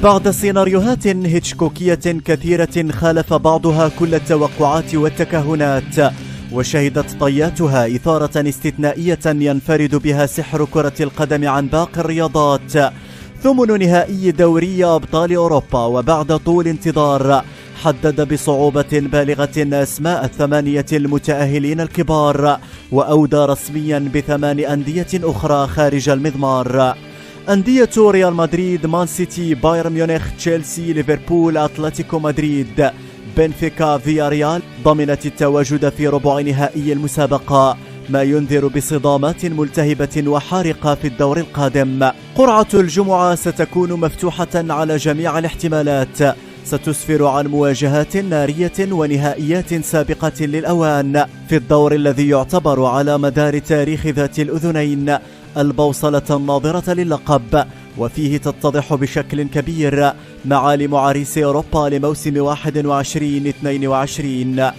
بعد سيناريوهات هيتشكوكية كثيرة خالف بعضها كل التوقعات والتكهنات، وشهدت طياتها إثارة استثنائية ينفرد بها سحر كرة القدم عن باقي الرياضات، ثمن نهائي دوري أبطال أوروبا، وبعد طول انتظار حدد بصعوبة بالغة أسماء الثمانية المتأهلين الكبار، وأودى رسميا ب8 أندية أخرى خارج المضمار. أندية ريال مدريد، مان سيتي، بايرن ميونخ، تشيلسي، ليفربول، أتلتيكو مدريد، بنفيكا، فياريال ضمنت التواجد في ربع نهائي المسابقة، ما ينذر بصدامات ملتهبة وحارقة في الدور القادم. قرعة الجمعة ستكون مفتوحة على جميع الاحتمالات، ستسفر عن مواجهات نارية ونهائيات سابقة للأوان في الدور الذي يعتبر على مدار تاريخ ذات الأذنين البوصلة الناظرة للقب، وفيه تتضح بشكل كبير معالم عريس أوروبا لموسم 21-22.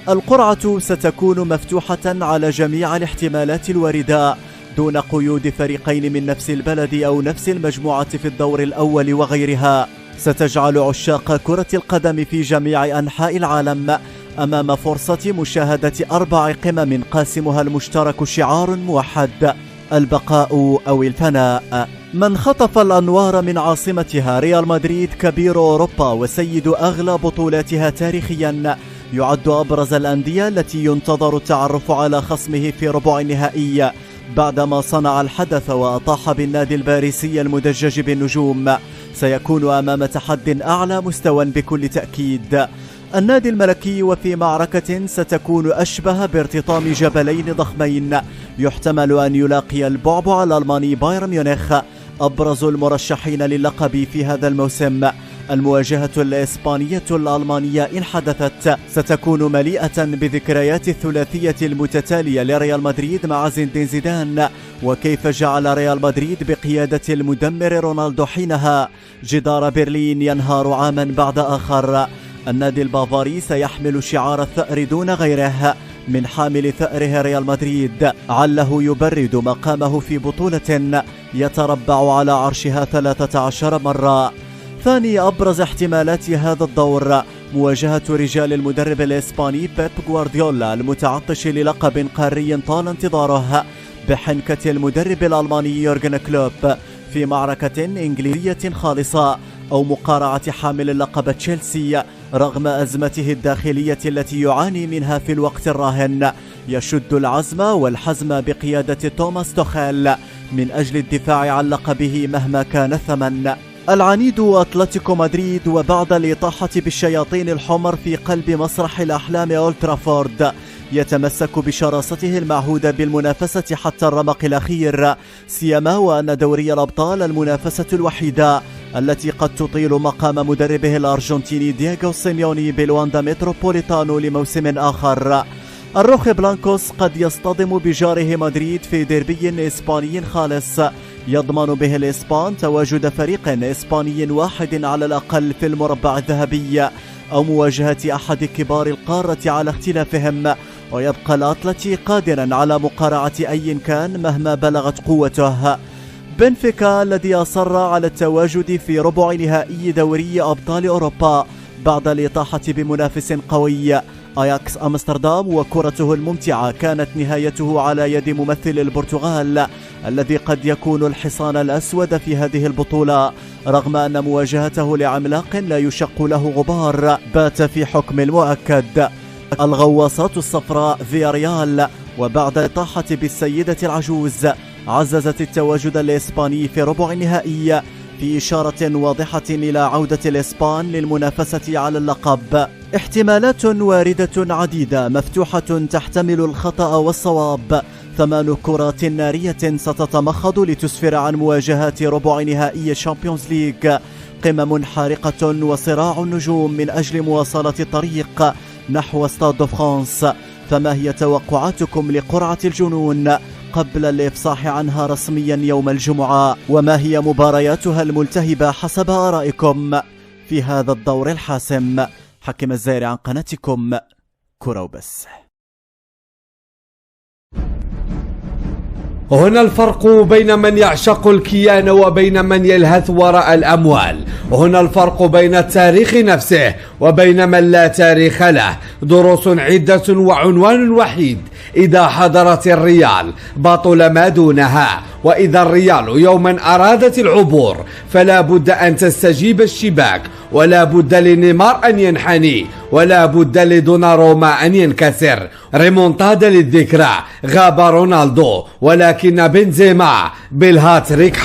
القرعة ستكون مفتوحة على جميع الاحتمالات الواردة دون قيود فريقين من نفس البلد أو نفس المجموعة في الدور الأول وغيرها، ستجعل عشاق كرة القدم في جميع أنحاء العالم أمام فرصة مشاهدة 4 قمم قاسمها المشترك شعار موحد: البقاء أو الفناء. من خطف الأنوار من عاصمتها ريال مدريد، كبير أوروبا وسيد أغلى بطولاتها تاريخيا، يعد أبرز الأندية التي ينتظر التعرف على خصمه في ربع النهائي بعدما صنع الحدث وأطاح بالنادي الباريسي المدجج بالنجوم. سيكون أمام تحد أعلى مستوى بكل تأكيد. النادي الملكي وفي معركة ستكون أشبه بارتطام جبلين ضخمين، يحتمل أن يلاقي البعبع الألماني بايرن ميونخ، أبرز المرشحين للقب في هذا الموسم. المواجهة الإسبانية الألمانية إن حدثت ستكون مليئة بذكريات الثلاثية المتتالية لريال مدريد مع زيدان، وكيف جعل ريال مدريد بقيادة المدمر رونالدو حينها جدار برلين ينهار عاما بعد آخر. النادي البافاري سيحمل شعار الثأر دون غيره من حامل ثأره ريال مدريد، عله يبرد مقامه في بطولة يتربع على عرشها 13 مرة. ثاني أبرز احتمالات هذا الدور مواجهة رجال المدرب الإسباني بيب غوارديولا المتعطش للقب قاري طال انتظاره بحنكة المدرب الألماني يورغن كلوب في معركة إنجليزية خالصة، أو مقارعة حامل اللقب تشيلسي رغم أزمته الداخلية التي يعاني منها في الوقت الراهن. يشد العزم والحزم بقيادة توماس توخيل من أجل الدفاع عن لقبه مهما كان الثمن. العنيد أتلتيكو مدريد، وبعد الإطاحة بالشياطين الحمر في قلب مسرح الأحلام أولد ترافورد، يتمسك بشراسته المعهودة بالمنافسة حتى الرمق الأخير، سيما وأن دوري الأبطال المنافسة الوحيدة التي قد تطيل مقام مدربه الأرجنتيني دييغو سيميوني بالواندا متروبوليتانو لموسم آخر. الروخ بلانكوس قد يصطدم بجاره مدريد في ديربي إسباني خالص يضمن به الإسبان تواجد فريق إسباني واحد على الأقل في المربع الذهبي، أو مواجهة أحد كبار القارة على اختلافهم، ويبقى الأتلتي قادرا على مقارعة أي كان مهما بلغت قوته. بنفيكا الذي أصر على التواجد في ربع نهائي دوري أبطال أوروبا بعد الإطاحة بمنافس قوي أياكس أمستردام وكرته الممتعة، كانت نهايته على يد ممثل البرتغال الذي قد يكون الحصان الأسود في هذه البطولة، رغم أن مواجهته لعملاق لا يشق له غبار بات في حكم المؤكد. الغواصات الصفراء فياريال، وبعد الإطاحة بالسيدة العجوز، عززت التواجد الإسباني في ربع النهائي في إشارة واضحة إلى عودة الإسبان للمنافسة على اللقب. احتمالات واردة عديدة مفتوحة تحتمل الخطأ والصواب، 8 كرات نارية ستتمخض لتسفر عن مواجهات ربع نهائي شامبيونز ليج، قمم حارقة وصراع النجوم من أجل مواصلة الطريق نحو ستاد دو فرانس. فما هي توقعاتكم لقرعة الجنون قبل الإفصاح عنها رسميا يوم الجمعة؟ وما هي مبارياتها الملتهبة حسب آرائكم في هذا الدور الحاسم؟ حكم الزاير عن قناتكم كرة وبس. هنا الفرق بين من يعشق الكيان وبين من يلهث وراء الأموال. هنا الفرق بين التاريخ نفسه وبين من لا تاريخ له. دروس عدة وعنوان وحيد: إذا حضرت الريال بطل ما دونها، وإذا الريال يوما أرادت العبور فلا بد أن تستجيب الشباك، ولا بد لنيمار أن ينحني، ولا بد لدوناروما أن ينكسر. ريمونتادا للذكرى، غاب رونالدو ولكن بنزيما بالهاتريك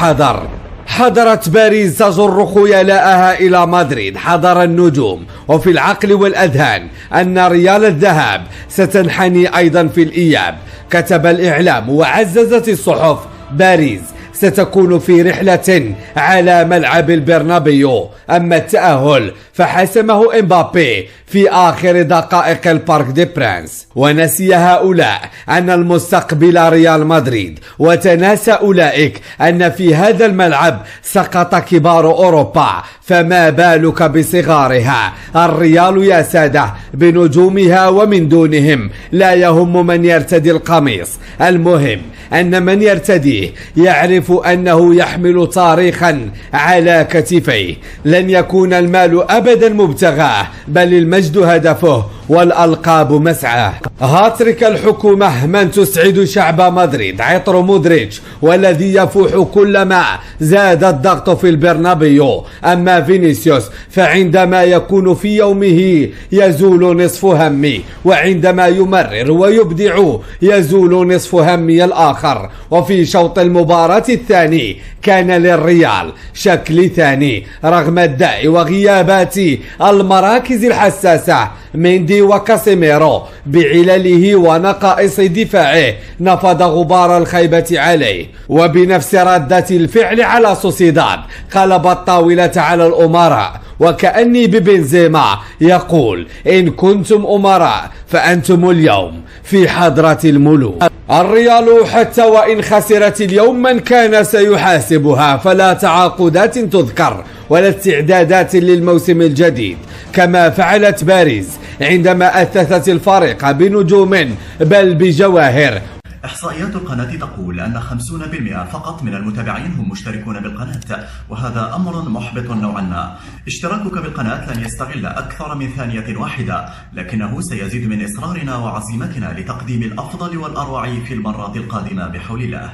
حضرت باريس تجر خيلاءها إلى مدريد. حضر النجوم وفي العقل والأذهان أن ريال الذهب ستنحني أيضا في الإياب. كتب الإعلام وعززت الصحف: باريس ستكون في رحلة على ملعب البرنابيو. أما التأهل فحسمه إمبابي في آخر دقائق البارك دي برانس. ونسي هؤلاء أن المستقبل ريال مدريد، وتناسى أولئك أن في هذا الملعب سقط كبار أوروبا، فما بالك بصغارها. الريال يا سادة بنجومها ومن دونهم لا يهم من يرتدي القميص، المهم أن من يرتديه يعرف أنه يحمل تاريخا على كتفيه. لن يكون المال أبدا مبتغاه، بل المجد هدفه والألقاب مسعاه. هاتريك الحكومة من تسعد شعب مدريد، عطر مودريتش والذي يفوح كلما زاد الضغط في البرنابيو. أما فينيسيوس فعندما يكون في يومه يزول نصف همي، وعندما يمرر ويبدع يزول نصف همي الآخر. وفي شوط المباراة الثاني كان للريال شكل ثاني رغم الداء وغيابات المراكز الحساسة. ميندي وكاسيميرو بعلله ونقائص دفاعه نفض غبار الخيبة عليه، وبنفس ردة الفعل على سوسيداد قلب الطاولة على الأمراء. وكأني ببنزيما يقول: إن كنتم أمراء فأنتم اليوم في حضرة الملوك. الريال حتى وإن خسرت اليوم من كان سيحاسبها، فلا تعاقدات تذكر ولا استعدادات للموسم الجديد، كما فعلت باريس عندما أثثت الفريق بنجوم بل بجواهر. إحصائيات القناة تقول أن 50% فقط من المتابعين هم مشتركون بالقناة، وهذا أمر محبط نوعا ما. اشتراكك بالقناة لن يستغل أكثر من ثانية واحدة، لكنه سيزيد من إصرارنا وعزيمتنا لتقديم الأفضل والأروع في المرات القادمة بحول الله.